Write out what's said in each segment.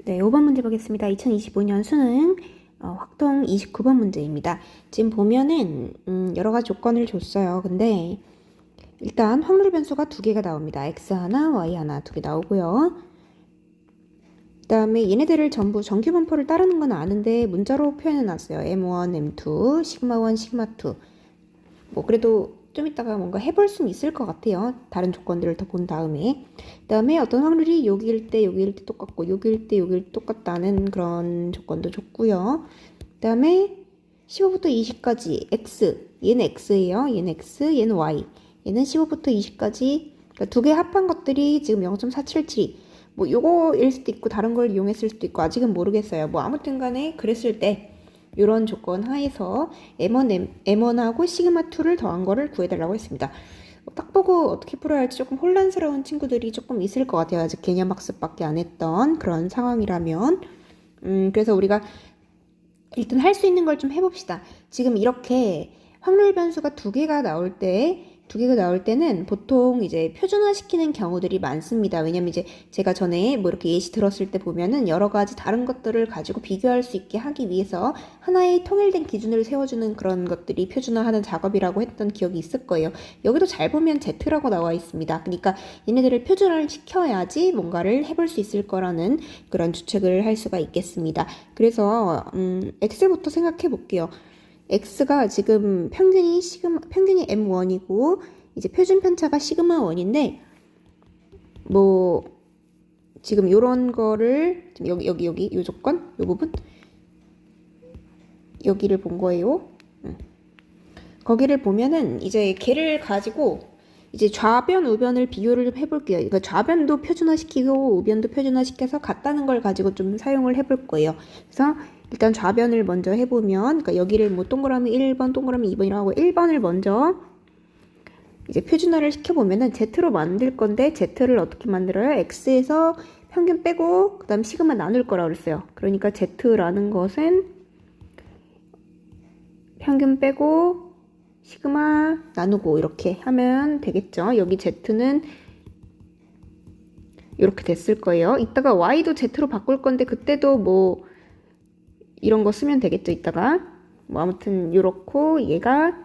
네, 5번 문제 보겠습니다. 2025년 수능 확통 29번 문제입니다. 지금 보면은 여러 가지 조건을 줬어요. 근데 일단 확률 변수가 두 개가 나옵니다. x 하나, y 하나 두 개 나오고요. 그 다음에 얘네들을 전부 정규 분포를 따르는 건 아는데 문자로 표현해 놨어요. m1, m2, 시그마1, 시그마2. 뭐 그래도 좀 이따가 뭔가 해볼 수는 있을 것 같아요. 다른 조건들을 더 본 다음에. 그 다음에 어떤 확률이 여기일 때 똑같고 여기일 때 똑같다는 그런 조건도 줬고요. 그 다음에 15부터 20까지 x, 얘는 x예요. 얘는 x, 얘는 y. 얘는 15부터 20까지 그러니까 두 개 합한 것들이 지금 0.477. 뭐 요거일 수도 있고 다른 걸 이용했을 수도 있고 아직은 모르겠어요. 뭐 아무튼 간에 그랬을 때 이런 조건 하에서 M1하고 시그마2를 더한 거를 구해달라고 했습니다. 딱 보고 어떻게 풀어야 할지 조금 혼란스러운 친구들이 조금 있을 것 같아요. 아직 개념학습밖에 안 했던 그런 상황이라면. 그래서 우리가 일단 할 수 있는 걸 좀 해봅시다. 지금 이렇게 확률 변수가 두 개가 나올 때는 보통 이제 표준화 시키는 경우들이 많습니다. 왜냐면 이제 제가 전에 뭐 이렇게 예시 들었을 때 보면은 여러 가지 다른 것들을 가지고 비교할 수 있게 하기 위해서 하나의 통일된 기준을 세워주는 그런 것들이 표준화하는 작업이라고 했던 기억이 있을 거예요. 여기도 잘 보면 Z라고 나와 있습니다. 그러니까 얘네들을 표준화를 시켜야지 뭔가를 해볼 수 있을 거라는 그런 추측을 할 수가 있겠습니다. 그래서 X부터 생각해 볼게요. x가 지금 평균이 m1이고 이제 표준 편차가 시그마 1인데 뭐 지금 요런 거를 지금 여기 요 조건 요 부분 여기를 본 거예요. 거기를 보면은 이제 걔를 가지고 이제 좌변 우변을 비교를 해볼게요. 그러니까 좌변도 표준화시키고 우변도 표준화시켜서 같다는 걸 가지고 좀 사용을 해볼 거예요. 그래서 일단 좌변을 먼저 해보면, 그러니까 여기를 뭐 동그라미 1번, 동그라미 2번이라고 하고 1번을 먼저 이제 표준화를 시켜보면은 Z로 만들 건데 Z를 어떻게 만들어요? X에서 평균 빼고 그 다음 시그마 나눌 거라고 그랬어요. 그러니까 Z라는 것은 평균 빼고 시그마 나누고 이렇게 하면 되겠죠. 여기 Z는 이렇게 됐을 거예요. 이따가 Y도 Z로 바꿀 건데 그때도 뭐 이런 거 쓰면 되겠죠. 이따가 뭐 아무튼 요렇고 얘가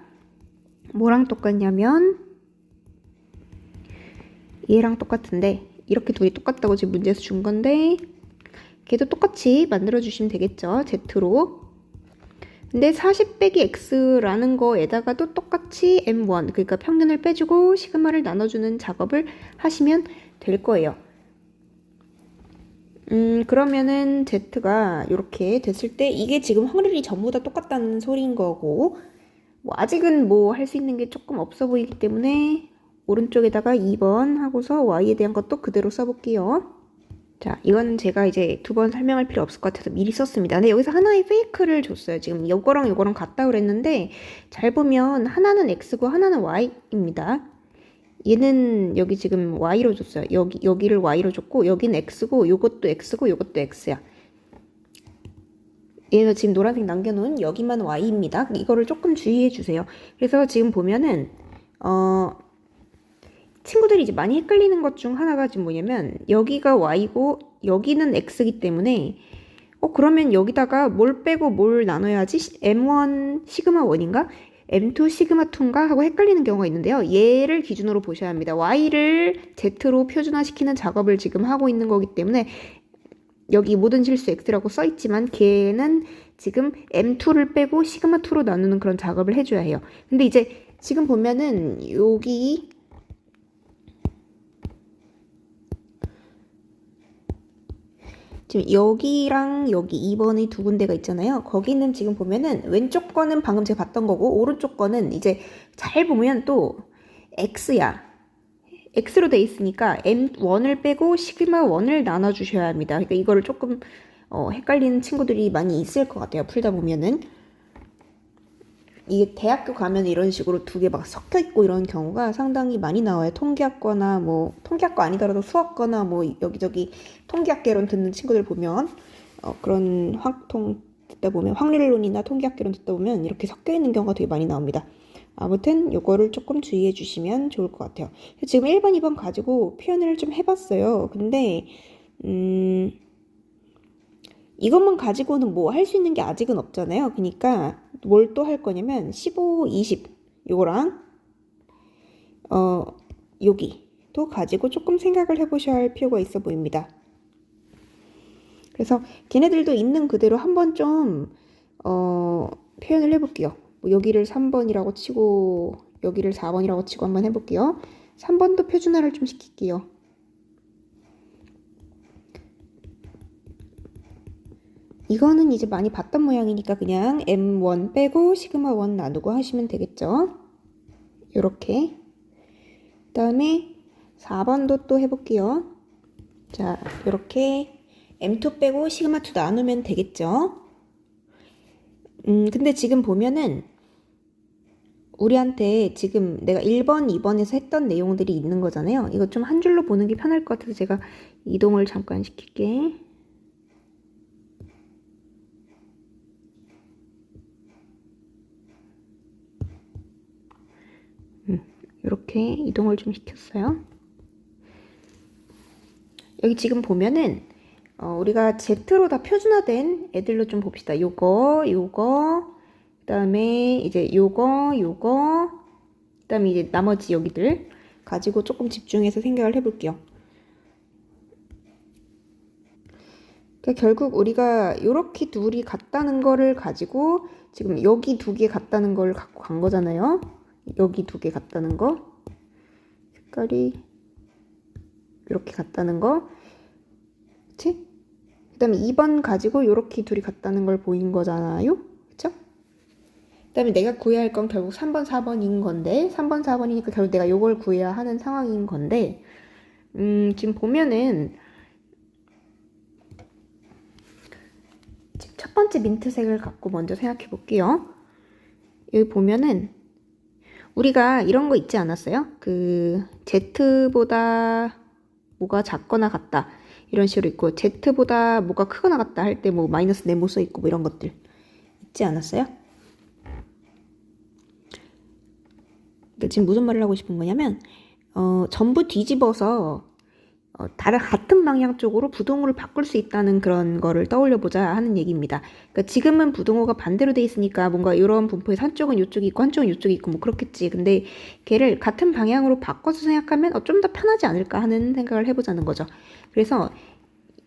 뭐랑 똑같냐면 얘랑 똑같은데 이렇게 둘이 똑같다고 지금 문제에서 준 건데 걔도 똑같이 만들어 주시면 되겠죠. Z로. 근데 40 빼기 x라는 거에다가도 똑같이 m1 그러니까 평균을 빼주고 시그마를 나눠주는 작업을 하시면 될 거예요. 그러면은 Z가 이렇게 됐을 때 이게 지금 확률이 전부 다 똑같다는 소리인 거고 뭐 아직은 뭐 할 수 있는 게 조금 없어 보이기 때문에 오른쪽에다가 2번 하고서 y에 대한 것도 그대로 써볼게요. 자, 이건 제가 이제 두 번 설명할 필요 없을 것 같아서 미리 썼습니다. 근데 여기서 하나의 페이크를 줬어요. 지금 요거랑 같다 그랬는데 잘 보면 하나는 x고 하나는 y입니다. 얘는 여기 지금 y로 줬어요. 여기를 y로 줬고 여긴 x고 요것도 x고 요것도 x야. 얘는 지금 노란색 남겨놓은 여기만 y입니다. 이거를 조금 주의해 주세요. 그래서 지금 보면은 친구들이 이제 많이 헷갈리는 것 중 하나가 지금 뭐냐면 여기가 y고 여기는 x이기 때문에 그러면 여기다가 뭘 빼고 뭘 나눠야지 m1 시그마 1인가? m2 시그마 2인가? 하고 헷갈리는 경우가 있는데요. 얘를 기준으로 보셔야 합니다. y를 z로 표준화시키는 작업을 지금 하고 있는 거기 때문에 여기 모든 실수 x라고 써있지만 걔는 지금 m2를 빼고 시그마 2로 나누는 그런 작업을 해줘야 해요. 근데 이제 지금 보면은 여기 지금 여기랑 여기 2번의 두 군데가 있잖아요. 거기는 지금 보면은 왼쪽 거는 방금 제가 봤던 거고 오른쪽 거는 이제 잘 보면 또 x야. x로 돼 있으니까 m1을 빼고 시그마 1을 나눠주셔야 합니다. 그러니까 이거를 조금 헷갈리는 친구들이 많이 있을 것 같아요. 풀다 보면은. 이게 대학교 가면 이런 식으로 두 개 막 섞여 있고 이런 경우가 상당히 많이 나와요. 통계학과나 뭐 통계학과 아니더라도 수학과나 뭐 여기저기 통계학개론 듣는 친구들 보면 그런 확통 듣다 보면 확률론이나 통계학개론 듣다 보면 이렇게 섞여 있는 경우가 되게 많이 나옵니다. 아무튼 요거를 조금 주의해 주시면 좋을 것 같아요. 지금 1번, 2번 가지고 표현을 좀 해봤어요. 근데 이것만 가지고는 뭐 할 수 있는 게 아직은 없잖아요. 그러니까 뭘 또 할 거냐면 15, 20 요거랑 여기 또 가지고 조금 생각을 해보셔야 할 필요가 있어 보입니다. 그래서 걔네들도 있는 그대로 한번 좀 표현을 해볼게요. 뭐 여기를 3번이라고 치고 여기를 4번이라고 치고 한번 해볼게요. 3번도 표준화를 좀 시킬게요. 이거는 이제 많이 봤던 모양이니까 그냥 M1 빼고 시그마 1 나누고 하시면 되겠죠. 요렇게. 그 다음에 4번도 또 해볼게요. 자, 요렇게 M2 빼고 시그마 2 나누면 되겠죠. 근데 지금 보면은 우리한테 지금 내가 1번, 2번에서 했던 내용들이 있는 거잖아요. 이거 좀 한 줄로 보는 게 편할 것 같아서 제가 이동을 잠깐 시킬게. 이렇게 이동을 좀 시켰어요. 여기 지금 보면은 우리가 Z로 다 표준화된 애들로 좀 봅시다. 요거, 그 다음에 이제 요거, 그 다음에 이제 나머지 여기들 가지고 조금 집중해서 생각을 해볼게요. 그러니까 결국 우리가 요렇게 둘이 같다는 거를 가지고 지금 여기 두 개 같다는 걸 갖고 간 거잖아요. 여기 두 개 같다는 거. 색깔이 이렇게 같다는 거. 그치? 그 다음에 2번 가지고 요렇게 둘이 같다는 걸 보인 거잖아요. 그쵸? 그 다음에 내가 구해야 할 건 결국 3번, 4번인 건데 3번, 4번이니까 결국 내가 요걸 구해야 하는 상황인 건데 지금 보면은 첫 번째 민트색을 갖고 먼저 생각해 볼게요. 여기 보면은 우리가 이런 거 있지 않았어요? 그 Z보다 뭐가 작거나 같다 이런 식으로 있고 Z보다 뭐가 크거나 같다 할 때 뭐 마이너스 네모 써 있고 뭐 이런 것들 있지 않았어요? 그러니까 지금 무슨 말을 하고 싶은 거냐면 전부 뒤집어서 다른 같은 방향 쪽으로 부동호를 바꿀 수 있다는 그런 거를 떠올려 보자 하는 얘기입니다. 그러니까 지금은 부동호가 반대로 돼 있으니까 뭔가 이런 분포에서 한쪽은 이쪽이 있고 한쪽은 이쪽이 있고 뭐 그렇겠지. 근데 걔를 같은 방향으로 바꿔서 생각하면 좀 더 편하지 않을까 하는 생각을 해보자는 거죠. 그래서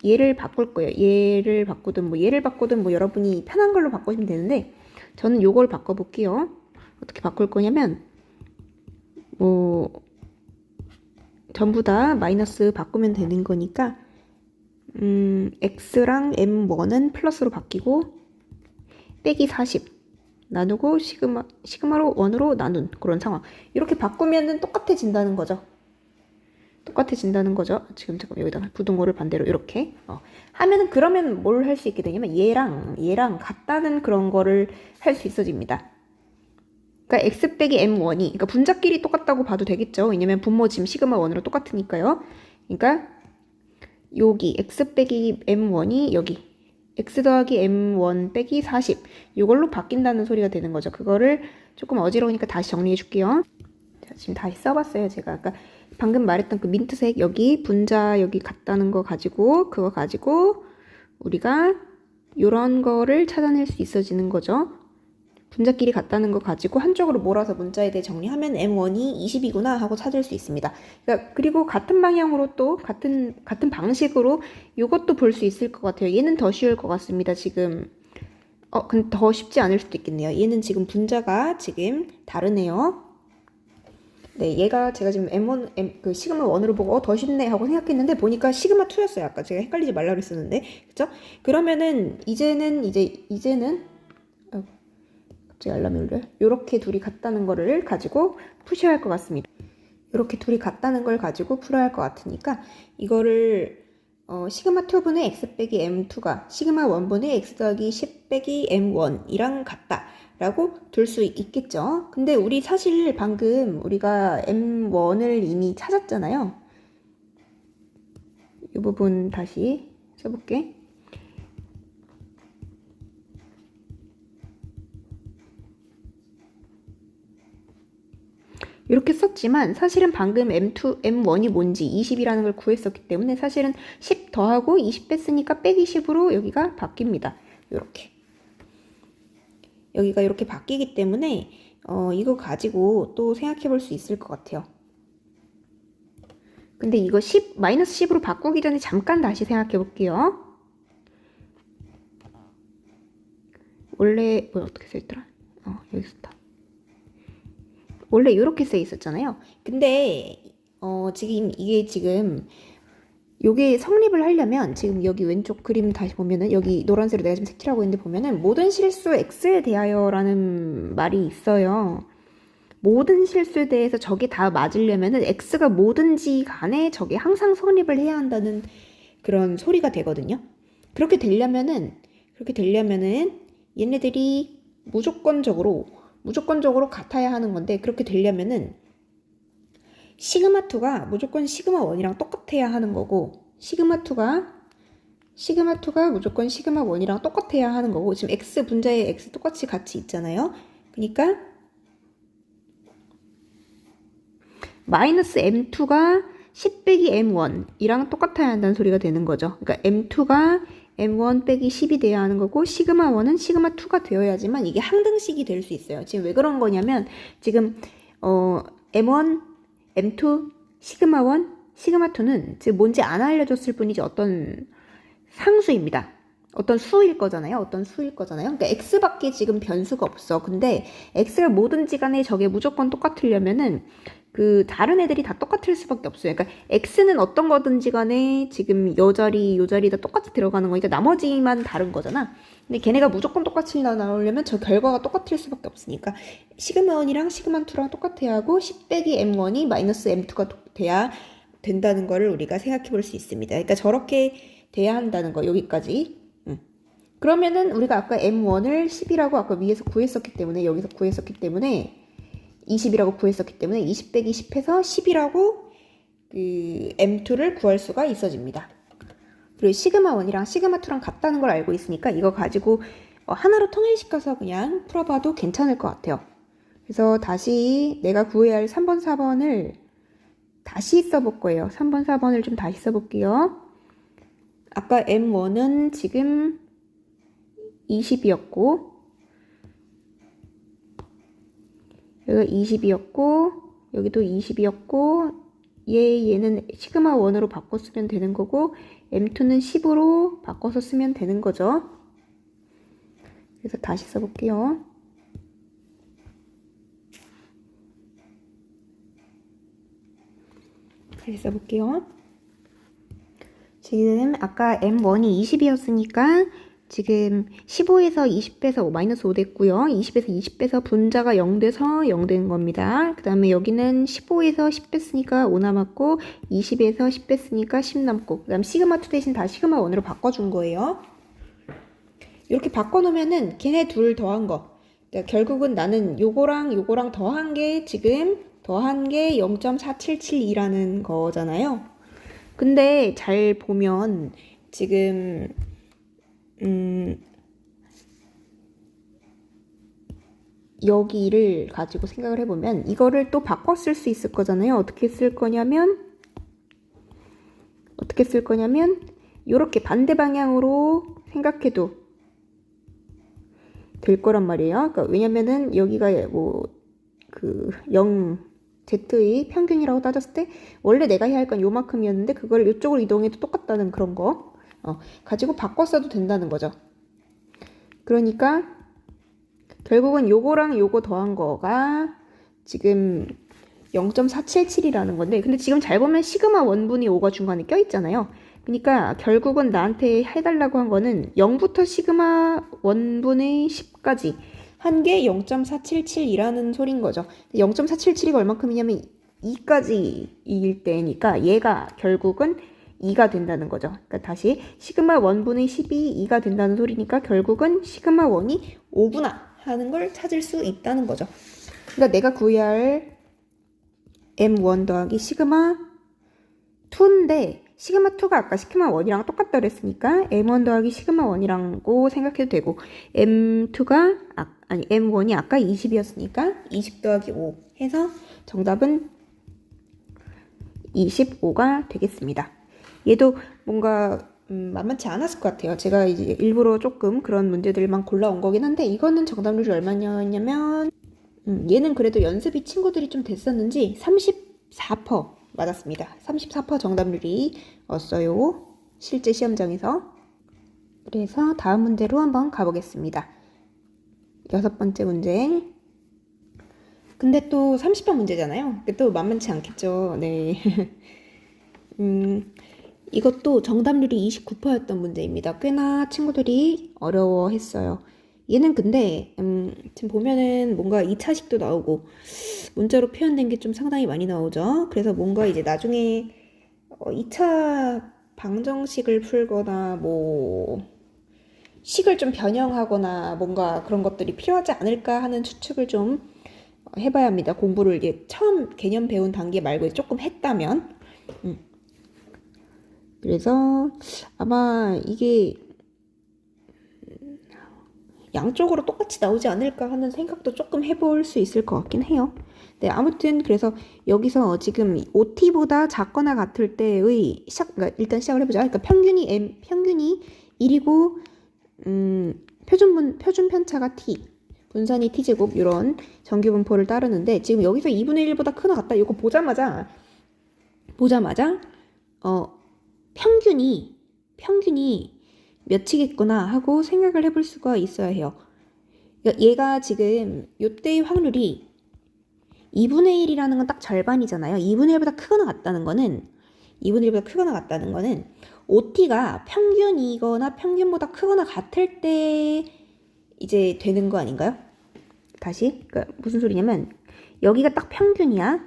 얘를 바꿀 거예요. 얘를 바꾸든 뭐 여러분이 편한 걸로 바꾸시면 되는데 저는 요걸 바꿔볼게요. 어떻게 바꿀 거냐면 뭐 전부 다 마이너스 바꾸면 되는 거니까 x랑 m1은 플러스로 바뀌고 빼기 40 나누고 시그마로 1으로 나눈 그런 상황. 이렇게 바꾸면은 똑같아진다는 거죠. 지금 잠깐 여기다가 부동호를 반대로 이렇게 하면은 그러면 뭘 할 수 있게 되냐면 얘랑 같다는 그런 거를 할 수 있어집니다. 그러니까 x 빼기 m1이 그러니까 분자끼리 똑같다고 봐도 되겠죠. 왜냐면 분모 지금 시그마 1으로 똑같으니까요. 그러니까 여기 x 빼기 m1이 여기 x 더하기 m1 빼기 40 이걸로 바뀐다는 소리가 되는 거죠. 그거를 조금 어지러우니까 다시 정리해 줄게요. 자, 지금 다시 써봤어요. 제가 아까 방금 말했던 그 민트색 여기 분자 여기 같다는 거 가지고 그거 가지고 우리가 이런 거를 찾아낼 수 있어지는 거죠. 분자끼리 같다는 거 가지고 한쪽으로 몰아서 문자에 대해 정리하면 M1이 20이구나 하고 찾을 수 있습니다. 그러니까 그리고 같은 방향으로 또 같은 방식으로 이것도 볼 수 있을 것 같아요. 얘는 더 쉬울 것 같습니다. 지금 근데 더 쉽지 않을 수도 있겠네요. 얘는 지금 분자가 지금 다르네요. 네, 얘가 제가 지금 M1, 그 시그마 1으로 보고 더 쉽네 하고 생각했는데 보니까 시그마 2였어요. 아까 제가 헷갈리지 말라 그랬었는데. 그쵸? 그러면은 이제는 갑자기 알람이 울려요. 요렇게 둘이 같다는 거를 가지고 푸셔야 할 것 같습니다. 요렇게 둘이 같다는 걸 가지고 풀어야 할 것 같으니까 이거를 시그마 2분의 x 빼기 m2가 시그마 1분의 x 더하기 10 빼기 m1이랑 같다 라고 둘 수 있겠죠. 근데 우리 사실 방금 우리가 m1을 이미 찾았잖아요. 이 부분 다시 써볼게. 이렇게 썼지만 사실은 방금 M1이 뭔지 20이라는 걸 구했었기 때문에 사실은 10 더하고 20 뺐으니까 빼기 10으로 여기가 바뀝니다. 이렇게. 여기가 이렇게 바뀌기 때문에 이거 가지고 또 생각해 볼 수 있을 것 같아요. 근데 이거 10, 마이너스 10으로 바꾸기 전에 잠깐 다시 생각해 볼게요. 원래 어떻게 써있더라? 여기 있었다. 원래 이렇게 써 있었잖아요. 근데 지금 이게 지금 요게 성립을 하려면 지금 여기 왼쪽 그림 다시 보면은 여기 노란색으로 내가 지금 색칠하고 있는데 보면은 모든 실수 X에 대하여라는 말이 있어요. 모든 실수에 대해서 저게 다 맞으려면은 X가 뭐든지 간에 저게 항상 성립을 해야 한다는 그런 소리가 되거든요. 그렇게 되려면은 얘네들이 무조건적으로 같아야 하는 건데, 그렇게 되려면은 시그마2가 무조건 시그마1이랑 똑같아야 하는 거고, 시그마2가 무조건 시그마1이랑 똑같아야 하는 거고, 지금 X 분자에 X 똑같이 같이 있잖아요. 그러니까 마이너스 M2가 10 빼기 M1이랑 똑같아야 한다는 소리가 되는 거죠. 그러니까 M2가 M1 빼기 10이 돼야 하는 거고, 시그마1은 시그마2가 되어야지만 이게 항등식이 될 수 있어요. 지금 왜 그런 거냐면, 지금 M1, M2, 시그마1, 시그마2는 지금 뭔지 안 알려줬을 뿐이지 어떤 상수입니다. 어떤 수일 거잖아요. 그러니까 X밖에 지금 변수가 없어. 근데 X가 뭐든지 간에 저게 무조건 똑같으려면은 그 다른 애들이 다 똑같을 수밖에 없어요. 그러니까 X는 어떤 거든지 간에 지금 요 자리 다 똑같이 들어가는 거니까 나머지만 다른 거잖아. 근데 걔네가 무조건 똑같이 나오려면 저 결과가 똑같을 수밖에 없으니까 시그마1이랑 시그마2랑 똑같아야 하고 10 빼기 M1이 마이너스 M2가 돼야 된다는 거를 우리가 생각해 볼 수 있습니다. 그러니까 저렇게 돼야 한다는 거, 여기까지. 그러면은 우리가 아까 M1을 10이라고 아까 위에서 구했었기 때문에, 여기서 구했었기 때문에 20이라고 구했었기 때문에 20 빼기 10 해서 10이라고 그 M2를 구할 수가 있어집니다. 그리고 시그마1이랑 시그마2랑 같다는 걸 알고 있으니까 이거 가지고 하나로 통일시켜서 그냥 풀어봐도 괜찮을 것 같아요. 그래서 다시 내가 구해야 할 3번, 4번을 다시 써볼 거예요. 3번, 4번을 좀 다시 써볼게요. 아까 M1은 지금 20이었고, 여기가 20이었고, 여기도 20이었고, 얘는 시그마 1으로 바꿔 쓰면 되는 거고, M2는 10으로 바꿔서 쓰면 되는 거죠. 그래서 다시 써볼게요. 다시 써볼게요. 지금 아까 M1이 20이었으니까 지금 15에서 20 빼서 마이너스 5 됐고요. 20에서 20 빼서 분자가 0 돼서 0 된 겁니다. 그 다음에 여기는 15에서 10 뺐으니까 5 남았고, 20에서 10 뺐으니까 10 남고, 그 다음 시그마2 대신 다 시그마1으로 바꿔준 거예요. 이렇게 바꿔놓으면은 걔네 둘 더한 거, 그러니까 결국은 나는 요거랑 더한 게 지금 더한 게 0.4772라는 거잖아요. 근데 잘 보면 지금 여기를 가지고 생각을 해보면 이거를 또 바꿔 쓸 수 있을 거잖아요. 어떻게 쓸 거냐면 이렇게 반대 방향으로 생각해도 될 거란 말이에요. 그러니까 왜냐면은 여기가 뭐 그 0 Z의 평균이라고 따졌을 때 원래 내가 해야 할 건 요만큼이었는데 그걸 이쪽으로 이동해도 똑같다는 그런 거 가지고 바꿔 써도 된다는 거죠. 그러니까 결국은 요거랑 요거 더한 거가 지금 0.477이라는 건데, 근데 지금 잘 보면 시그마 1분의 5가 중간에 껴 있잖아요. 그러니까 결국은 나한테 해달라고 한 거는 0부터 시그마 1분의 10까지 한 게 0.477이라는 소린 거죠. 0.477이가 얼만큼이냐면 2까지일 때니까 얘가 결국은 2가 된다는 거죠. 그러니까 다시 시그마 1분의 10이 2가 된다는 소리니까 결국은 시그마 1이 5구나 하는 걸 찾을 수 있다는 거죠. 그러니까 내가 구해야 할 M1 더하기 시그마 2인데 시그마 2가 아까 시그마 1이랑 똑같다 그랬으니까 M1 더하기 시그마 1이라고 생각해도 되고, M1이 아까 20이었으니까 20 더하기 5 해서 정답은 25가 되겠습니다. 얘도 뭔가 만만치 않았을 것 같아요. 제가 이제 일부러 조금 그런 문제들만 골라온 거긴 한데 이거는 정답률이 얼마냐면 얘는 그래도 연습이 친구들이 좀 됐었는지 34% 맞았습니다. 34% 정답률이 왔어요. 실제 시험장에서. 그래서 다음 문제로 한번 가보겠습니다. 6번째 문제. 근데 또 30번 문제잖아요. 또 만만치 않겠죠. 네. 이것도 정답률이 29%였던 문제입니다. 꽤나 친구들이 어려워했어요. 얘는 근데 지금 보면은 뭔가 2차식도 나오고 문자로 표현된 게 좀 상당히 많이 나오죠. 그래서 뭔가 이제 나중에 2차 방정식을 풀거나 뭐 식을 좀 변형하거나 뭔가 그런 것들이 필요하지 않을까 하는 추측을 좀 해봐야 합니다. 공부를 이게 처음 개념 배운 단계 말고 조금 했다면. 그래서 아마 이게 양쪽으로 똑같이 나오지 않을까 하는 생각도 조금 해볼 수 있을 것 같긴 해요. 네, 아무튼 그래서 여기서 지금 OT보다 작거나 같을 때의 그러니까 일단 시작을 해보자. 그러니까 평균이 1이고 표준 편차가 t, 분산이 t제곱 이런 정규 분포를 따르는데 지금 여기서 2분의 1보다 크나 같다. 이거 보자마자 평균이 몇이겠구나 하고 생각을 해볼 수가 있어야 해요. 그러니까 얘가 지금 요때의 확률이 2분의 1이라는 건 딱 절반이잖아요. 2분의 1보다 크거나 같다는 거는 OT가 평균이거나 평균보다 크거나 같을 때 이제 되는 거 아닌가요? 다시 그러니까 무슨 소리냐면 여기가 딱 평균이야.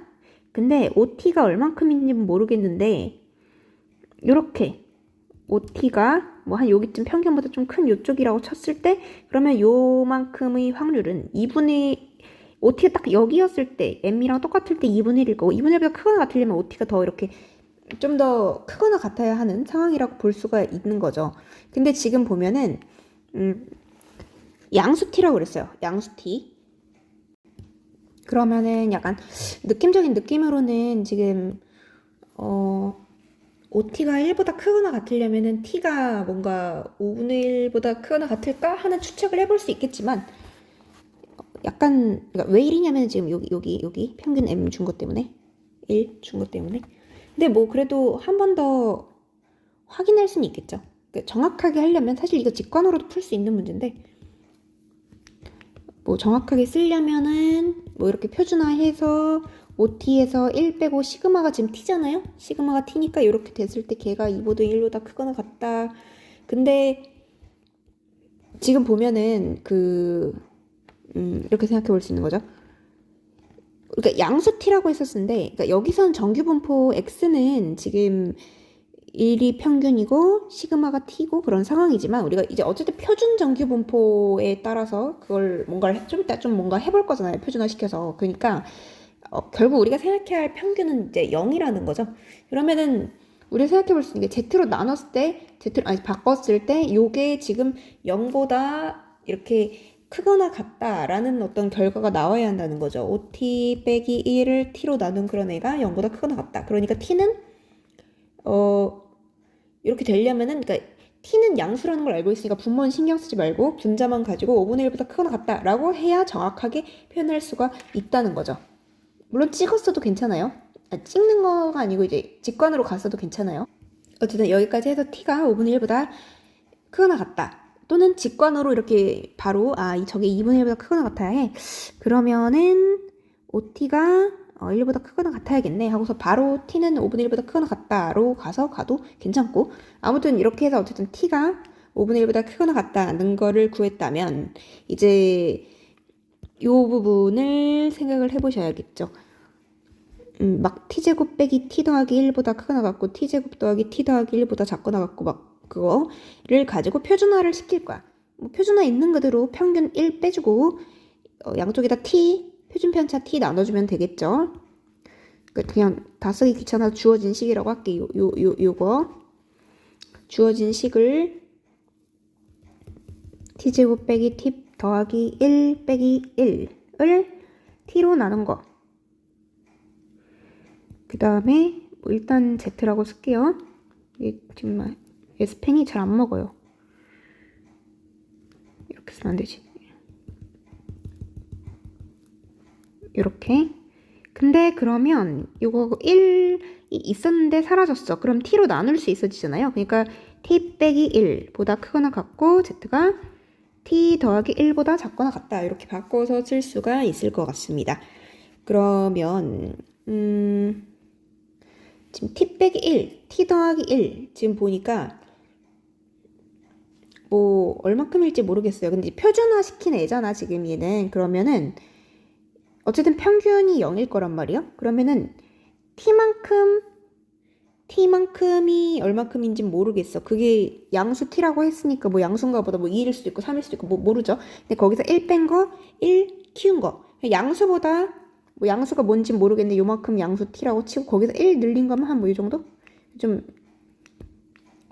근데 OT가 얼만큼인지 모르겠는데 이렇게 OT가 뭐 한 여기쯤 평균보다 좀 큰 요쪽이라고 쳤을 때 그러면 요만큼의 확률은 OT가 딱 여기였을 때 M이랑 똑같을 때 2분의 1일 거고 2분의 1보다 크거나 같으려면 OT가 더 이렇게 좀 더 크거나 같아야 하는 상황이라고 볼 수가 있는 거죠. 근데 지금 보면은 양수 T라고 그랬어요. 양수 T. 그러면은 약간 느낌적인 느낌으로는 지금 OT가 1보다 크거나 같으려면은 T가 뭔가 5분의 1보다 크거나 같을까 하는 추측을 해볼 수 있겠지만 약간 그러니까 왜 1이냐면 지금 여기 평균 M 준 것 때문에 1 준 것 때문에 근데 뭐 그래도 한 번 더 확인할 수는 있겠죠. 그러니까 정확하게 하려면 사실 이거 직관으로도 풀 수 있는 문제인데 뭐 정확하게 쓰려면은 뭐 이렇게 표준화해서 OT에서 1 빼고 시그마가 지금 T잖아요? 시그마가 T니까 이렇게 됐을 때 걔가 2보다 1보다 크거나 같다. 근데 지금 보면은 이렇게 생각해 볼 수 있는 거죠. 그러니까 양수 T라고 했었는데 그러니까 여기선 정규 분포 X는 지금 1이 평균이고 시그마가 T고 그런 상황이지만 우리가 이제 어쨌든 표준 정규 분포에 따라서 그걸 뭔가를 좀 이따 좀 뭔가 해볼 거잖아요. 표준화시켜서. 그러니까 결국 우리가 생각해야 할 평균은 이제 0이라는 거죠. 그러면은 우리가 생각해 볼 수 있는 게 Z로 나눴을 때 바꿨을 때 요게 지금 0보다 이렇게 크거나 같다라는 어떤 결과가 나와야 한다는 거죠. OT 빼기 1을 T로 나눈 그런 애가 0보다 크거나 같다. 그러니까 T는 이렇게 되려면은 그러니까 T는 양수라는 걸 알고 있으니까 분모는 신경 쓰지 말고 분자만 가지고 5분의 1보다 크거나 같다라고 해야 정확하게 표현할 수가 있다는 거죠. 물론 찍었어도 괜찮아요. 찍는 거가 아니고 이제 직관으로 갔어도 괜찮아요. 어쨌든 여기까지 해서 T가 5분의 1보다 크거나 같다. 또는 직관으로 이렇게 바로 저게 2분의 1보다 크거나 같아야 해. 그러면은 OT가 1보다 크거나 같아야겠네 하고서 바로 T는 5분의 1보다 크거나 같다로 가도 괜찮고 아무튼 이렇게 해서 어쨌든 T가 5분의 1보다 크거나 같다는 거를 구했다면 이제 이 부분을 생각을 해보셔야겠죠. 막 t제곱 빼기 t 더하기 1보다 크거나 같고 t제곱 더하기 t 더하기 1보다 작거나 같고 막 그거를 가지고 표준화를 시킬 거야. 뭐 표준화 있는 그대로 평균 1 빼주고 양쪽에다 t, 표준 편차 t 나눠주면 되겠죠. 그냥 다 쓰기 귀찮아서 주어진 식이라고 할게요. 요거 주어진 식을 t제곱 빼기 t 더하기 1 빼기 1을 t로 나눈 거 그 다음에 뭐 일단 Z라고 쓸게요. 이게 지금 S펜이 잘 안 먹어요. 이렇게 쓰면 안 되지. 이렇게. 근데 그러면 이거 1이 있었는데 사라졌어. 그럼 t로 나눌 수 있어지잖아요. 그러니까 t 빼기 1보다 크거나 같고 z가 t 더하기 1보다 작거나 같다. 이렇게 바꿔서 쓸 수가 있을 것 같습니다. 그러면 지금 t 빼기 1, t 더하기 1 지금 보니까 뭐 얼마큼일지 모르겠어요. 근데 표준화 시킨 애잖아 지금 얘는. 그러면은 어쨌든 평균이 0일 거란 말이야. 그러면은 t만큼이 얼마큼인지 모르겠어. 그게 양수 t라고 했으니까 뭐 양수인가 보다 뭐 2일 수도 있고 3일 수도 있고 뭐 모르죠. 근데 거기서 1 뺀 거, 1 키운 거. 양수보다 뭐 양수가 뭔지 모르겠는데 요만큼 양수 t라고 치고 거기서 1 늘린 거면 한 뭐 이 정도? 좀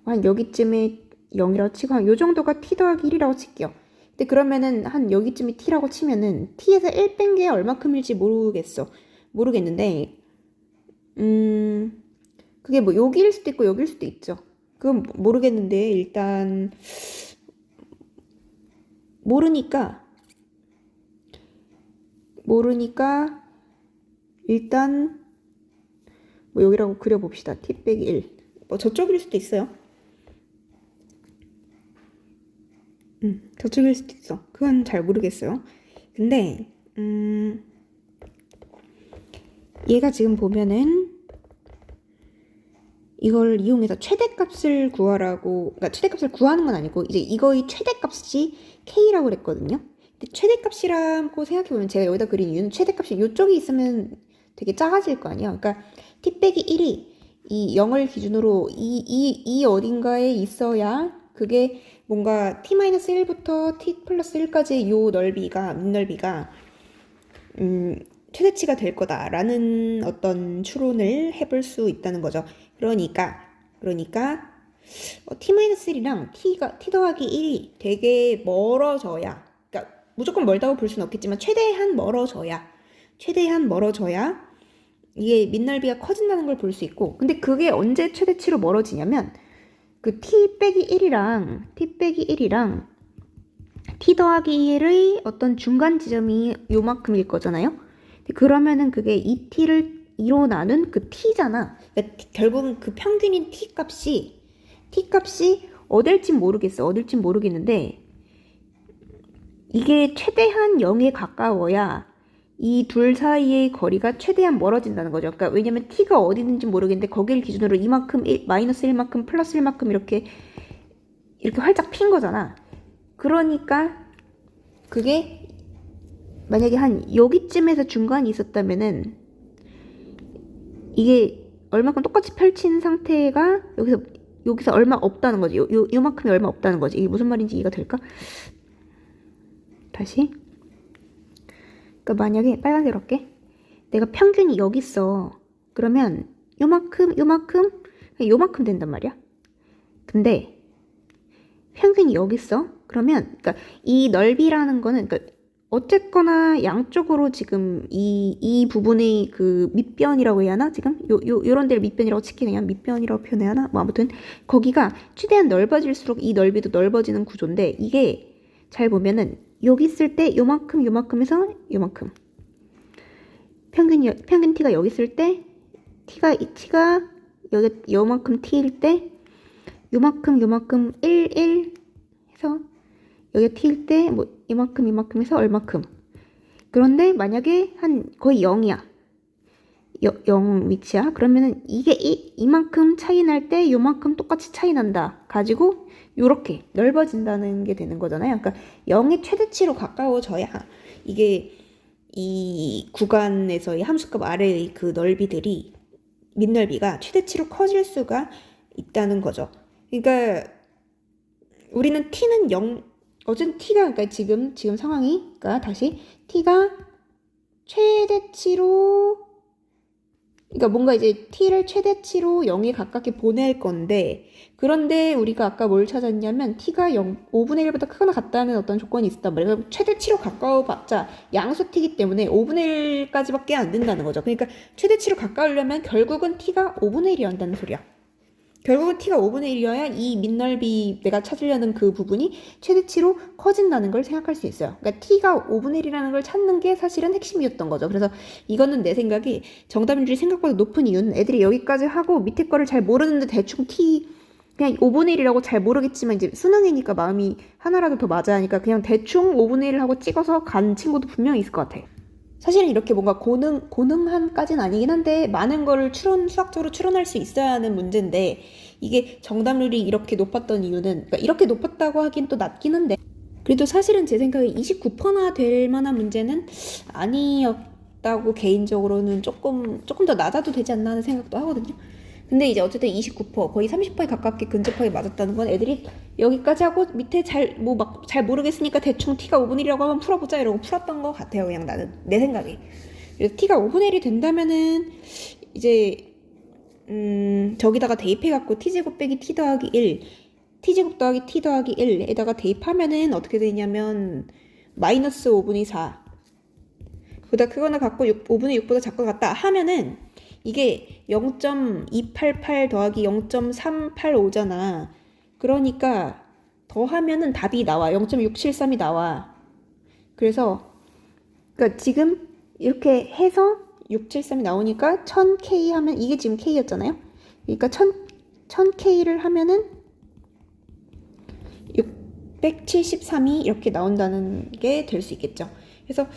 한 여기쯤에 0이라고 치고 한 요 정도가 t 더하기 1이라고 칠게요. 근데 그러면은 한 여기쯤이 t라고 치면은 t에서 1 뺀 게 얼마큼일지 모르겠는데 그게 뭐 여기일 수도 있고 여기일 수도 있죠. 그건 모르겠는데 일단 모르니까 일단 뭐 여기라고 그려봅시다. t 빼기 1. 뭐 저쪽일 수도 있어요. 저쪽일 수도 있어. 그건 잘 모르겠어요. 근데 얘가 지금 보면은 이걸 이용해서 최대값을 구하라고, 그러니까 최대값을 구하는 건 아니고 이제 이거의 최대값이 k라고 그랬거든요. 근데 최대값이라고 생각해보면 제가 여기다 그린 이유는 최대값이 이쪽에 있으면 되게 작아질 거 아니야. 그러니까 t 빼기 1이 이 0을 기준으로 이 어딘가에 있어야 그게 뭔가 t-1부터 t 플러스 1까지 요 넓이가 밑넓이가 최대치가 될 거다라는 어떤 추론을 해볼 수 있다는 거죠. 그러니까 t-1이랑 t 더하기 1이 되게 멀어져야, 그러니까 무조건 멀다고 볼 수는 없겠지만 최대한 멀어져야 이게 밑넓이가 커진다는 걸 볼 수 있고, 근데 그게 언제 최대치로 멀어지냐면 그 t 빼기 1이랑 t 더하기 1의 어떤 중간 지점이 요만큼일 거잖아요. 그러면은 그게 이 t를 2로 나눈 그 t잖아. 그러니까 결국은 그 평균인 t 값이 어딜진 모르겠는데 이게 최대한 0에 가까워야 이 둘 사이의 거리가 최대한 멀어진다는 거죠. 그러니까 왜냐면 t가 어디 있는지 모르겠는데 거기를 기준으로 이만큼 마이너스 1만큼 플러스 1만큼 이렇게 활짝 핀 거잖아. 그러니까 그게 만약에 한 여기쯤에서 중간이 있었다면은 이게 얼마큼 똑같이 펼친 상태가 여기서 얼마 없다는 거지. 요만큼이 얼마 없다는 거지. 이게 무슨 말인지 이해가 될까? 다시. 그러니까 만약에 빨간색으로 할게. 내가 평균이 여기 있어. 그러면 요만큼 된단 말이야. 근데 평균이 여기 있어. 그러면 그러니까 이 넓이라는 거는 그러니까 어쨌거나 양쪽으로 지금 이 부분의 그 밑변이라고 해야 하나? 지금 요런 데를 밑변이라고 칠게 그냥 밑변이라고 표현해야 하나? 뭐 아무튼 거기가 최대한 넓어질수록 이 넓이도 넓어지는 구조인데 이게 잘 보면은 여기 있을 때 요만큼에서 요만큼 평균 t가 여기 있을 때 t가 여기 요만큼 t일 때 요만큼 1 해서 여기 t일 때 뭐 이만큼 해서 얼마큼. 그런데 만약에 한 거의 0이야. 0 위치야. 그러면은 이게 이만큼 차이 날 때 요만큼 똑같이 차이 난다. 가지고 요렇게 넓어진다는 게 되는 거잖아요. 그러니까 0의 최대치로 가까워져야 이게 이 구간에서의 함수값 아래의 그 넓이들이 밑넓이가 최대치로 커질 수가 있다는 거죠. 그러니까 우리는 t는 0, 어쨌든 t가 그러니까 지금 상황이 그러니까 다시 t가 최대치로 그러니까 뭔가 이제 t를 최대치로 0에 가깝게 보낼 건데, 그런데 우리가 아까 뭘 찾았냐면 t가 5분의 1보다 크거나 같다는 어떤 조건이 있었단 말이에요. 그럼 최대치로 가까워봤자 양수 t이기 때문에 5분의 1까지밖에 안 된다는 거죠. 그러니까 최대치로 가까우려면 결국은 t가 5분의 1이어야 한다는 소리야. 결국은 t가 5분의 1이어야 이 밑넓이 내가 찾으려는 그 부분이 최대치로 커진다는 걸 생각할 수 있어요. 그러니까 t가 5분의 1이라는 걸 찾는 게 사실은 핵심이었던 거죠. 그래서 이거는 내 생각에 정답률이 생각보다 높은 이유는 애들이 여기까지 하고 밑에 거를 잘 모르는데 대충 t 그냥 5분의 1이라고 잘 모르겠지만 이제 수능이니까 마음이 하나라도 더 맞아야 하니까 그냥 대충 5분의 1 하고 찍어서 간 친구도 분명히 있을 것 같아. 사실은 이렇게 뭔가 고능한까지는 아니긴 한데 많은 거를 수학적으로 추론할 수 있어야 하는 문제인데 이게 정답률이 이렇게 높았던 이유는 그러니까 이렇게 높았다고 하긴 또 낮긴 한데 그래도 사실은 제 생각에 29%나 될 만한 문제는 아니었다고 개인적으로는 조금 더 낮아도 되지 않나 하는 생각도 하거든요. 근데 이제 어쨌든 29% 거의 30%에 가깝게 근접하게 맞았다는 건 애들이 여기까지 하고 밑에 잘 모르겠으니까 대충 t가 5분의 1이라고 한번 풀어보자 이러고 풀었던 것 같아요. 그냥 나는 내 생각에. 그래서 t가 5분의 1이 된다면은 이제 저기다가 대입해갖고 t제곱 빼기 t 더하기 1 t제곱 더하기 t 더하기 1에다가 대입하면은 어떻게 되냐면 마이너스 5분의 4 보다 크거나 같고 5분의 6보다 작거나 같다 하면은 이게 0.288 더하기 0.385잖아. 그러니까 더하면은 답이 나와. 0.673이 나와. 그래서 그러니까 지금 이렇게 해서 673이 나오니까 1000K 하면 이게 지금 K였잖아요. 그러니까 1000K를 하면은 673이 이렇게 나온다는 게 될 수 있겠죠. 그래서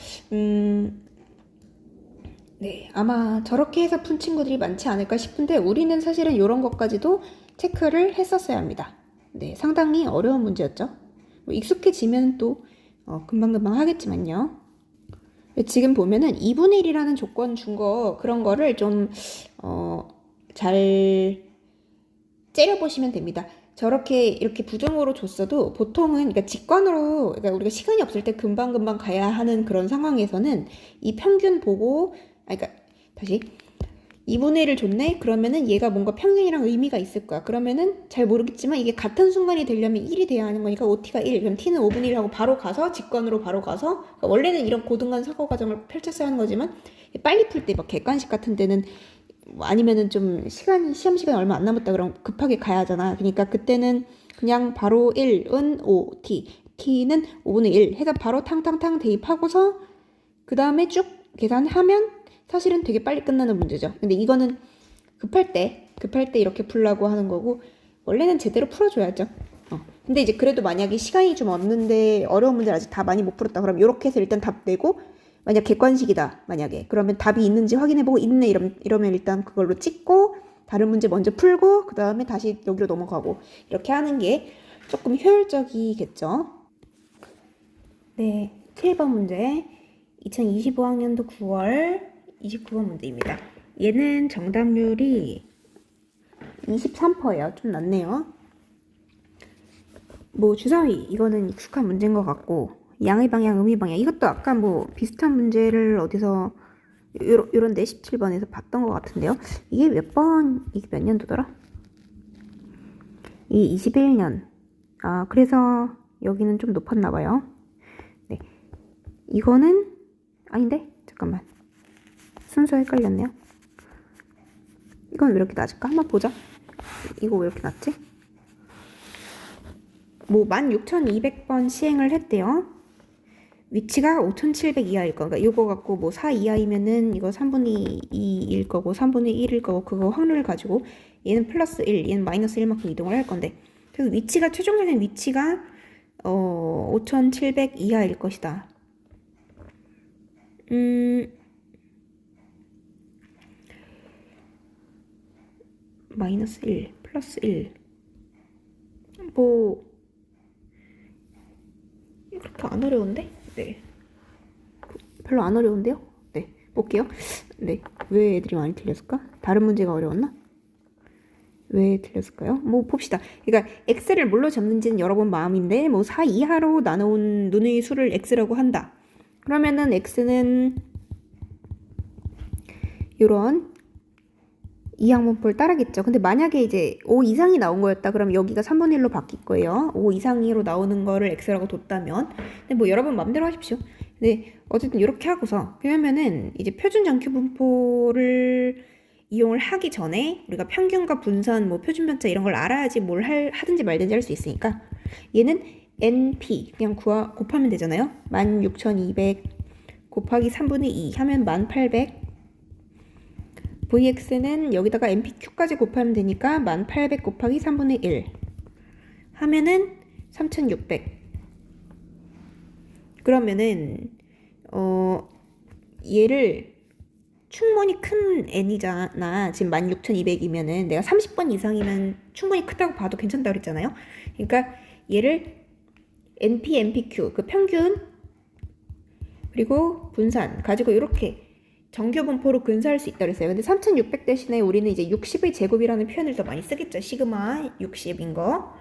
네, 아마 저렇게 해서 푼 친구들이 많지 않을까 싶은데 우리는 사실은 이런 것까지도 체크를 했었어야 합니다. 네, 상당히 어려운 문제였죠. 뭐 익숙해지면 또 금방금방 하겠지만요. 지금 보면은 2분의 1이라는 조건 준 거 그런 거를 좀 잘 째려보시면 됩니다. 저렇게 이렇게 부등호로 줬어도 보통은 그러니까 직관으로 그러니까 우리가 시간이 없을 때 금방금방 가야 하는 그런 상황에서는 이 평균 보고 그러니까 다시 2분의 1을 줬네? 그러면은 얘가 뭔가 평균이랑 의미가 있을 거야. 그러면은 잘 모르겠지만 이게 같은 순간이 되려면 1이 돼야 하는 거니까 OT가 1. 그럼 T는 5분의 1하고 바로 가서 직관으로 바로 가서 그러니까 원래는 이런 고등간 사고 과정을 펼쳤어야 하는 거지만 빨리 풀 때 막 객관식 같은 데는 뭐 아니면은 좀 시험 시간이 얼마 안 남았다 그럼 급하게 가야 하잖아. 그러니까 그때는 그냥 바로 1은 5, T는 5분의 1 해서 바로 탕탕탕 대입하고서 그 다음에 쭉 계산하면 사실은 되게 빨리 끝나는 문제죠. 근데 이거는 급할 때 이렇게 풀라고 하는 거고 원래는 제대로 풀어줘야죠. 근데 이제 그래도 만약에 시간이 좀 없는데 어려운 문제를 아직 다 많이 못 풀었다. 그럼 이렇게 해서 일단 답 내고 만약 객관식이다. 만약에 그러면 답이 있는지 확인해보고 있네 이러면 일단 그걸로 찍고 다른 문제 먼저 풀고 그 다음에 다시 여기로 넘어가고 이렇게 하는 게 조금 효율적이겠죠. 네, 7번 문제 2025학년도 9월 29번 문제입니다. 얘는 정답률이 23%예요. 좀 낮네요. 뭐 주사위 이거는 익숙한 문제인 것 같고 양의 방향, 음의 방향 이것도 아까 뭐 비슷한 문제를 어디서 요런데 17번에서 봤던 것 같은데요. 이게 몇 년도더라? 이 21년. 아 그래서 여기는 좀 높았나 봐요. 네, 이거는 아닌데 잠깐만. 순서 헷갈렸네요. 이건 왜 이렇게 낮을까? 한번 보자. 이거 왜 이렇게 낮지? 뭐 16,200번 시행을 했대요. 위치가 5,700 이하일 거. 그러니까 이거 갖고 뭐 4 이하이면은 이거 3분의 2일 거고 3분의 1일 거고 그거 확률을 가지고 얘는 플러스 1, 얘는 마이너스 1만큼 이동을 할 건데 그래서 위치가 최종적인 위치가 5,700 이하일 것이다. 마이너스 1, 플러스 1. 뭐 그렇게 안 어려운데? 네. 별로 안 어려운데요? 네. 볼게요. 네. 왜 애들이 많이 틀렸을까? 다른 문제가 어려웠나? 왜 틀렸을까요? 뭐 봅시다. 그러니까 x를 뭘로 잡는지는 여러분 마음인데 뭐 4 이하로 나눠온 눈의 수를 x라고 한다. 그러면은 x는 요런 이 항분포를 따르겠죠. 근데 만약에 이제 5 이상이 나온 거였다 그럼 여기가 3분의 1로 바뀔 거예요. 5 이상으로 나오는 거를 x라고 뒀다면. 근데 뭐 여러분 마음대로 하십시오. 근데 어쨌든 이렇게 하고서 그러면은 이제 표준 정규 분포를 이용을 하기 전에 우리가 평균과 분산, 뭐 표준 편차 이런 걸 알아야지 뭘 하든지 말든지 할 수 있으니까 얘는 NP 그냥 곱하면 되잖아요. 16,200 곱하기 3분의 2 하면 1800 VX는 여기다가 MPQ까지 곱하면 되니까 1800 곱하기 3분의 1 하면은 3600 그러면은 얘를 충분히 큰 n이잖아. 지금 16,200이면은 내가 30번 이상이면 충분히 크다고 봐도 괜찮다고 그랬잖아요. 그러니까 얘를 NP, MPQ 그 평균 그리고 분산 가지고 이렇게 정규 분포로 근사할 수 있다고 그랬어요. 근데 3600 대신에 우리는 이제 60의 제곱이라는 표현을 더 많이 쓰겠죠. 시그마 60인 거.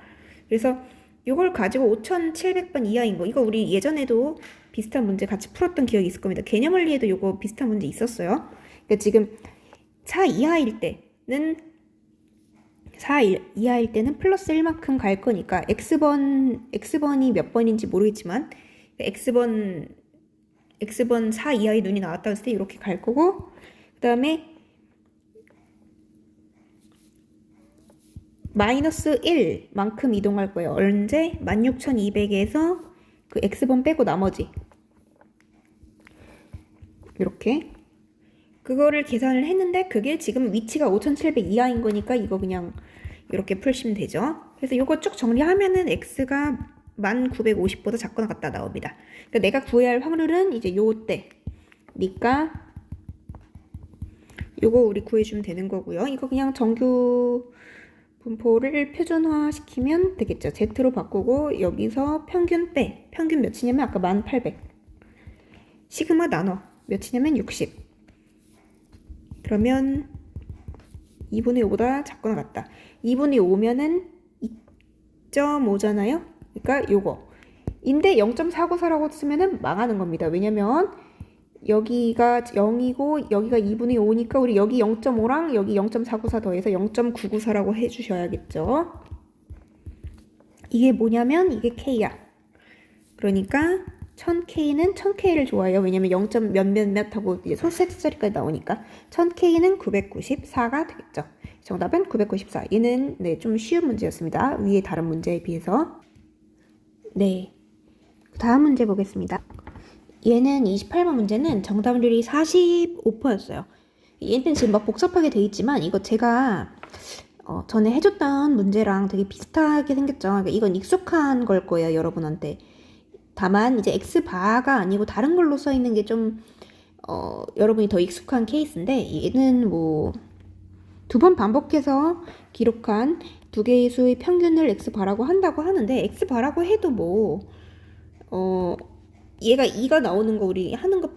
그래서 이걸 가지고 5700번 이하인 거. 이거 우리 예전에도 비슷한 문제 같이 풀었던 기억이 있을 겁니다. 개념 원리에도 이거 비슷한 문제 있었어요. 그러니까 지금 4 이하일 때는 4 이하일 때는 플러스 1만큼 갈 거니까 x번이 몇 번인지 모르겠지만 x번 4 이하의 눈이 나왔다 했을 때 이렇게 갈 거고 그 다음에 마이너스 1만큼 이동할 거예요. 언제? 16,200에서 그 x번 빼고 나머지 이렇게 그거를 계산을 했는데 그게 지금 위치가 5,700 이하인 거니까 이거 그냥 이렇게 풀시면 되죠. 그래서 이거 쭉 정리하면은 x가 1950보다 작거나 같다 나옵니다. 그러니까 내가 구해야 할 확률은 이제 요때니까 요거 우리 구해주면 되는 거고요. 이거 그냥 정규 분포를 표준화 시키면 되겠죠. Z로 바꾸고 여기서 평균 빼. 평균 몇이냐면 아까 1800 시그마 나눠 몇이냐면 60 그러면 2분의 5보다 작거나 같다. 2분의 5면은 2.5잖아요. 그러니까 요거 인데 0.494라고 쓰면은 망하는 겁니다. 왜냐면 여기가 0이고 여기가 2분의 5니까 우리 여기 0.5랑 여기 0.494 더해서 0.994라고 해주셔야겠죠. 이게 뭐냐면 이게 K야. 그러니까 1000K는 1000K를 좋아해요. 왜냐면 0. 몇몇몇 하고 이제 소세트짜리까지 나오니까 1000K는 994가 되겠죠. 정답은 994. 얘는 네, 좀 쉬운 문제였습니다. 위에 다른 문제에 비해서. 네. 다음 문제 보겠습니다. 얘는 28번 문제는 정답률이 45%였어요. 얘는 지금 막 복잡하게 돼 있지만 이거 제가 전에 해줬던 문제랑 되게 비슷하게 생겼죠. 그러니까 이건 익숙한 걸 거예요, 여러분한테. 다만 이제 x바가 아니고 다른 걸로 써 있는 게 좀 여러분이 더 익숙한 케이스인데 얘는 뭐 2번 반복해서 기록한 두 개의 수의 평균을 x바라고 한다고 하는데 x바라고 해도 뭐 얘가 2가 나오는 거 우리 하는 거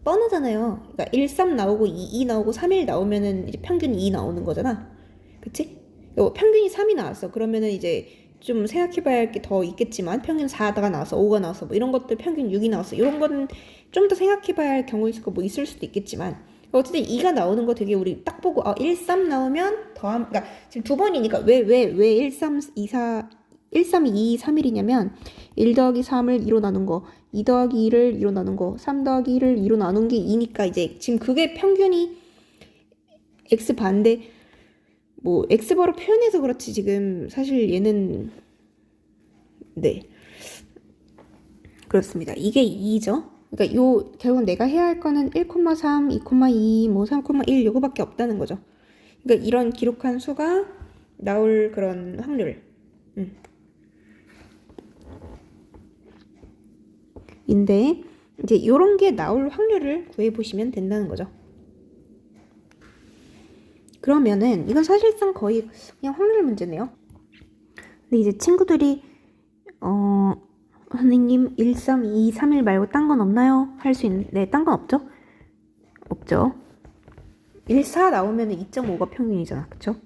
뻔하잖아요. 그러니까 1, 3 나오고 2 나오고 3, 1 나오면은 이제 평균이 2 나오는 거잖아. 그치? 평균이 3이 나왔어. 그러면은 이제 좀 생각해봐야 할 게 더 있겠지만 평균 4가 나와서 5가 나와서 뭐 이런 것들 평균 6이 나왔어. 이런 건 좀 더 생각해봐야 할 경우 있을 거 뭐 있을 수도 있겠지만 어쨌든 2가 나오는 거 되게 우리 딱 보고 1, 3 나오면 더함 그러니까 지금 두 번이니까 왜 1, 3, 2, 4 1, 3, 2, 3, 1이냐면 1 더하기 3을 2로 나눈 거 2 더하기 2를 2로 나눈 거 3 더하기 1을 2로 나눈 게 2니까 이제 지금 그게 평균이 x 반대 뭐 x바로 표현해서 그렇지 지금 사실 얘는 네 그렇습니다. 이게 2죠. 그러니까 요 결국 내가 해야 할 거는 1,3, 2,2, 뭐 3,1 요거밖에 없다는 거죠. 그러니까 이런 기록한 수가 나올 그런 확률. 인데 이제 요런 게 나올 확률을 구해 보시면 된다는 거죠. 그러면은 이건 사실상 거의 그냥 확률 문제네요. 근데 이제 친구들이 선생님 1, 3, 2, 3, 1 말고 딴 건 없나요? 할 수 있는 네, 딴 건 없죠? 없죠. 1, 4 나오면 2.5가 평균이잖아. 그쵸?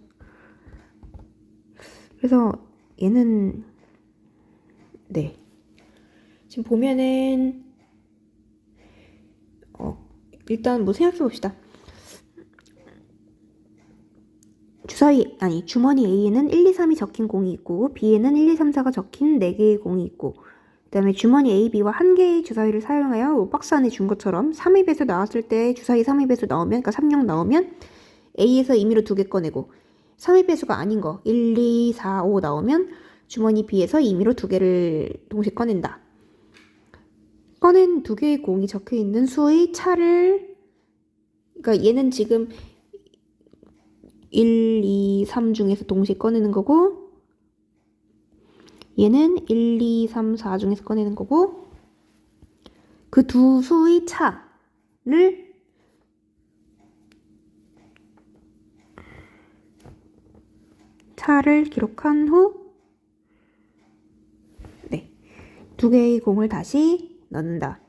그래서 얘는 네 지금 보면은 일단 뭐 생각해 봅시다. 주머니 A에는 1, 2, 3이 적힌 공이 있고 B에는 1, 2, 3, 4가 적힌 4개의 공이 있고 그 다음에 주머니 A, B와 한 개의 주사위를 사용하여 박스 안에 준 것처럼 3의 배수 나왔을 때 주사위 3의 배수 나오면 그러니까 36 나오면 A에서 임의로 2개 꺼내고 3의 배수가 아닌 거 1, 2, 4, 5 나오면 주머니 B에서 임의로 2개를 동시에 꺼낸다. 꺼낸 2개의 공이 적혀있는 수의 차를 그러니까 얘는 지금 1, 2, 3 중에서 동시에 꺼내는 거고 얘는 1, 2, 3, 4 중에서 꺼내는 거고 그 두 수의 차를 기록한 후 네, 2개의 공을 다시 넣는다.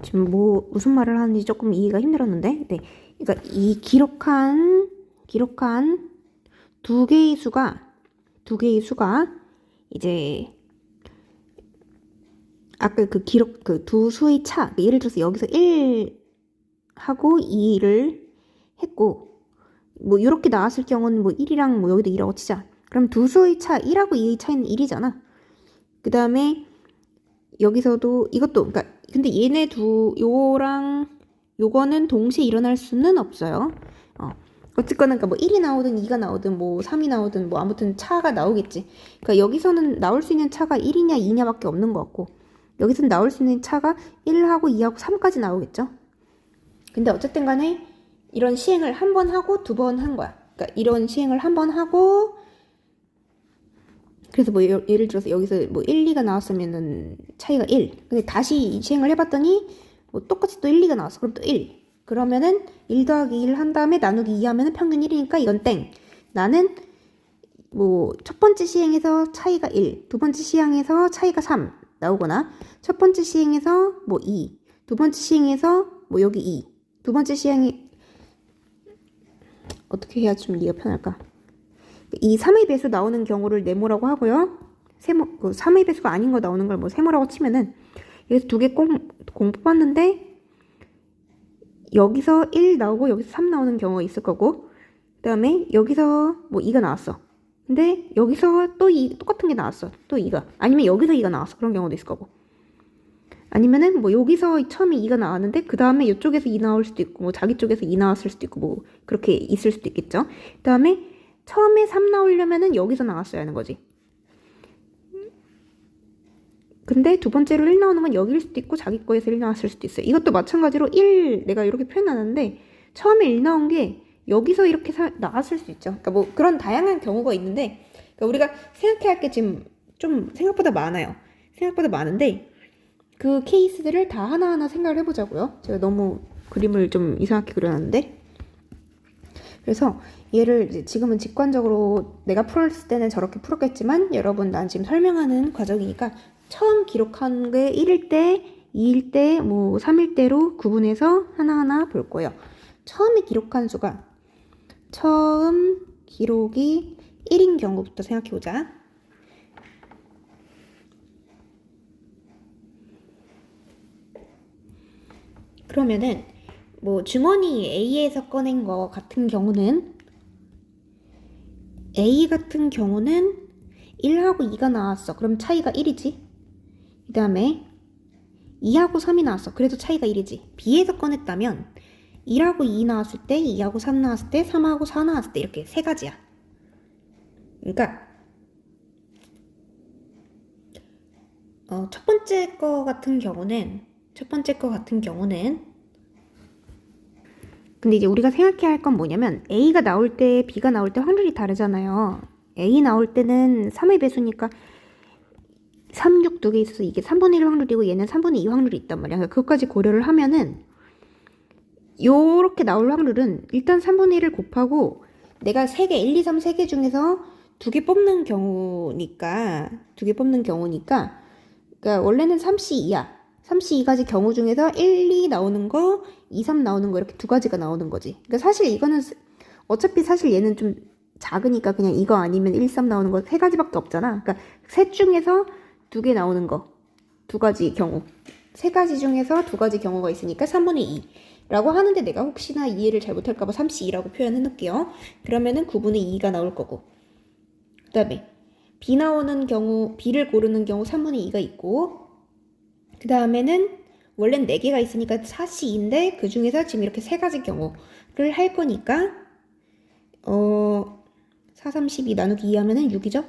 지금 무슨 말을 하는지 조금 이해가 힘들었는데, 네. 그러니까 이 기록한 2개의 수가 이제 아까 그 두 수의 차, 예를 들어서 여기서 1하고 2를 했고, 뭐 이렇게 나왔을 경우는 뭐 1이랑 뭐 여기도 2라고 치자. 그럼 두 수의 차, 1하고 2의 차이는 1이잖아. 그 다음에 여기서도 이것도 그러니까 근데 얘네 요거는 동시에 일어날 수는 없어요. 어쨌거나 그러니까 뭐 1이 나오든 2가 나오든 뭐 3이 나오든 뭐 아무튼 차가 나오겠지. 그러니까 여기서는 나올 수 있는 차가 1이냐 2냐밖에 없는 것 같고 여기서는 나올 수 있는 차가 1하고 2하고 3까지 나오겠죠. 근데 어쨌든 간에 이런 시행을 한 번 하고 2번 한 거야. 그러니까 이런 시행을 한 번 하고 그래서 뭐 예를 들어서 여기서 뭐 1, 2가 나왔으면은 차이가 1. 근데 다시 시행을 해봤더니 뭐 똑같이 또 1, 2가 나왔어. 그럼 또 1. 그러면은 1 더하기 1 한 다음에 나누기 2 하면은 평균 1이니까 이건 땡. 나는 뭐 첫 번째 시행에서 차이가 1, 두 번째 시행에서 차이가 3 나오거나 첫 번째 시행에서 뭐 2, 두 번째 시행에서 뭐 여기 2, 두 번째 시행이 어떻게 해야 좀 이해가 편할까? 이 3의 배수 나오는 경우를 네모라고 하고요. 3의 배수가 아닌 거 나오는 걸 뭐 세모라고 치면은 여기서 2개 공 뽑았는데 여기서 1 나오고 여기서 3 나오는 경우가 있을 거고 그 다음에 여기서 뭐 2가 나왔어. 근데 여기서 또 똑같은 게 나왔어. 또 2가. 아니면 여기서 2가 나왔어. 그런 경우도 있을 거고. 아니면은 뭐 여기서 처음에 2가 나왔는데 그 다음에 이쪽에서 2 나올 수도 있고 뭐 자기 쪽에서 2 나왔을 수도 있고 뭐 그렇게 있을 수도 있겠죠. 그 다음에 처음에 3 나오려면은 여기서 나왔어야 하는 거지. 근데 두 번째로 1 나오는 건 여기일 수도 있고 자기 거에서 1 나왔을 수도 있어요. 이것도 마찬가지로 1 내가 이렇게 표현하는데 처음에 1 나온 게 여기서 이렇게 나왔을 수 있죠. 그러니까 뭐 그런 다양한 경우가 있는데 그러니까 우리가 생각해야 할 게 지금 좀 생각보다 많아요. 생각보다 많은데 그 케이스들을 다 하나하나 생각을 해보자고요. 제가 너무 그림을 좀 이상하게 그려놨는데 그래서 얘를 이제 지금은 직관적으로 내가 풀었을 때는 저렇게 풀었겠지만 여러분 난 지금 설명하는 과정이니까 처음 기록한 게 1일 때, 2일 때, 뭐 3일 때로 구분해서 하나하나 볼 거예요. 처음에 기록한 수가 처음 기록이 1인 경우부터 생각해보자. 그러면은 뭐 주머니 A에서 꺼낸 거 같은 경우는 A 같은 경우는 1하고 2가 나왔어. 그럼 차이가 1이지. 그 다음에 2하고 3이 나왔어. 그래도 차이가 1이지. B에서 꺼냈다면 1하고 2 나왔을 때, 2하고 3 나왔을 때, 3하고 4 나왔을 때 이렇게 세 가지야. 그러니까 첫 번째 거 같은 경우는 근데 이제 우리가 생각해야 할 건 뭐냐면 A가 나올 때 B가 나올 때 확률이 다르잖아요. A 나올 때는 3의 배수니까 3, 6 두 개 있어서 이게 3분의 1 확률이고 얘는 3분의 2 확률이 있단 말이야. 그러니까 그것까지 고려를 하면은 요렇게 나올 확률은 일단 3분의 1을 곱하고 내가 3개, 1, 2, 3, 3개 중에서 2개 뽑는 경우니까 그러니까 원래는 3C 2야. 3C 2가지 경우 중에서 1, 2 나오는 거, 2, 3 나오는 거 이렇게 두 가지가 나오는 거지. 그러니까 사실 이거는 어차피 사실 얘는 좀 작으니까 그냥 이거 아니면 1, 3 나오는 거 세 가지밖에 없잖아. 그러니까 셋 중에서 2개 나오는 거 두 가지 경우. 세 가지 중에서 두 가지 경우가 있으니까 3분의 2. 라고 하는데 내가 혹시나 이해를 잘 못할까봐 3C2라고 표현해 놓을게요. 그러면은 9분의 2가 나올 거고. 그 다음에 B 나오는 경우, B를 고르는 경우 3분의 2가 있고, 그 다음에는 원래는 4개가 있으니까 4C2인데 그 중에서 지금 이렇게 3가지 경우를 할 거니까 4, 3, 12 나누기 2 하면은 6이죠?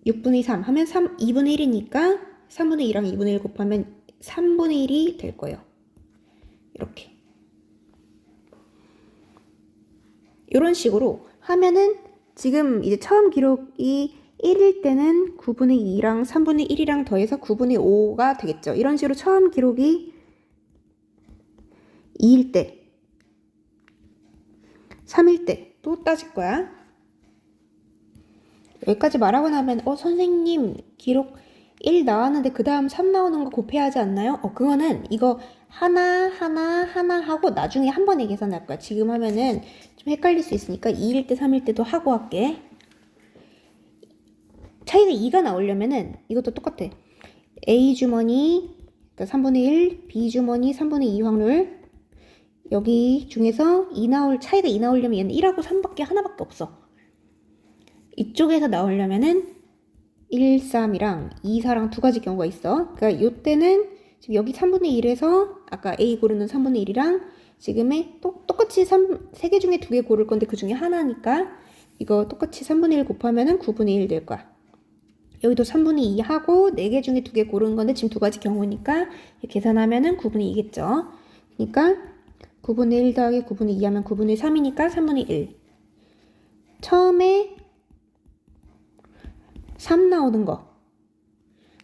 6분의 3 하면 2분의 1이니까 3분의 2랑 2분의 1 곱하면 3분의 1이 될 거예요. 이렇게. 이런 식으로 하면은 지금 이제 처음 기록이 1일 때는 9분의 2랑 3분의 1이랑 더해서 9분의 5가 되겠죠. 이런 식으로 처음 기록이 2일 때, 3일 때 또 따질 거야. 여기까지 말하고 나면 선생님 기록 1 나왔는데 그 다음 3 나오는 거 곱해야 하지 않나요? 그거는 이거 하나 하고 나중에 한 번에 계산할 거야. 지금 하면은 좀 헷갈릴 수 있으니까 2일 때 3일 때도 하고 할게. 차이가 2가 나오려면은 이것도 똑같아. A 주머니 그러니까 3분의 1, B 주머니 3분의 2 확률. 여기 중에서 차이가 2 나오려면 얘는 1하고 3밖에 하나밖에 없어. 이쪽에서 나오려면은 1, 3이랑 2, 4랑 두 가지 경우가 있어. 그러니까 요때는 지금 여기 3분의 1에서 아까 A 고르는 3분의 1이랑 지금의 똑같이 3개 중에 2개 고를 건데 그 중에 하나니까 이거 똑같이 3분의 1 곱하면은 9분의 1 될 거야. 여기도 3분의 2 하고 4개 중에 2개 고른 건데 지금 두 가지 경우니까 계산하면은 9분의 2겠죠. 그러니까 9분의 1 더하기 9분의 2 하면 9분의 3이니까 3분의 1. 처음에 3 나오는 거.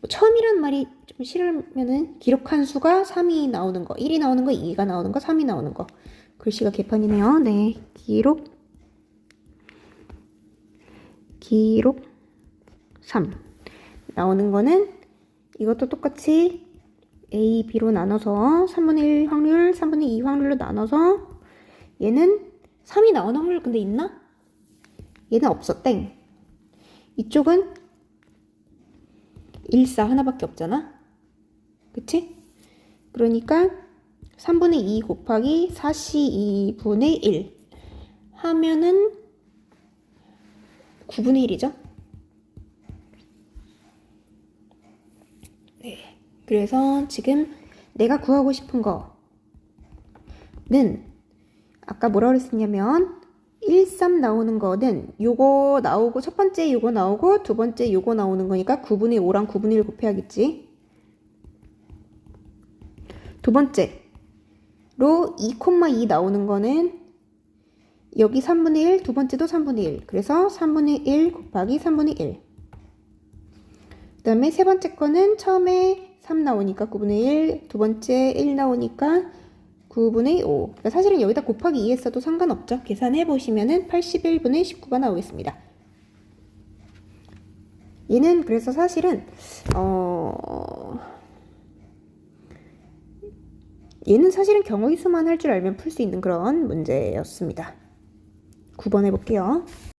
처음이란 말이 좀 싫으면은 기록한 수가 3이 나오는 거, 1이 나오는 거, 2가 나오는 거, 3이 나오는 거. 글씨가 개판이네요. 네. 기록 3 나오는 거는 이것도 똑같이 A, B로 나눠서 3분의 1 확률, 3분의 2 확률로 나눠서 얘는 3이 나오는 확률 근데 있나? 얘는 없어. 땡. 이쪽은 1, 4 하나밖에 없잖아. 그치? 그러니까 3분의 2 곱하기 4C2분의 1 하면은 9분의 1이죠. 네. 그래서 지금 내가 구하고 싶은 거는 아까 뭐라 그랬었냐면 1, 3 나오는 거는 요거 나오고 첫 번째 요거 나오고 두 번째 요거 나오는 거니까 9분의 5랑 9분의 1 곱해야겠지. 두 번째로 2,2 나오는 거는 여기 3분의 1, 두 번째도 3분의 1. 그래서 3분의 1 곱하기 3분의 1. 그 다음에 세 번째 거는 처음에 3 나오니까 9분의 1, 두 번째 1 나오니까 9분의 5. 그러니까 사실은 여기다 곱하기 2 했어도 상관없죠. 계산해 보시면은 81분의 19가 나오겠습니다. 얘는 그래서 사실은 얘는 사실은 경우의 수만 할 줄 알면 풀 수 있는 그런 문제였습니다. 9번 해볼게요.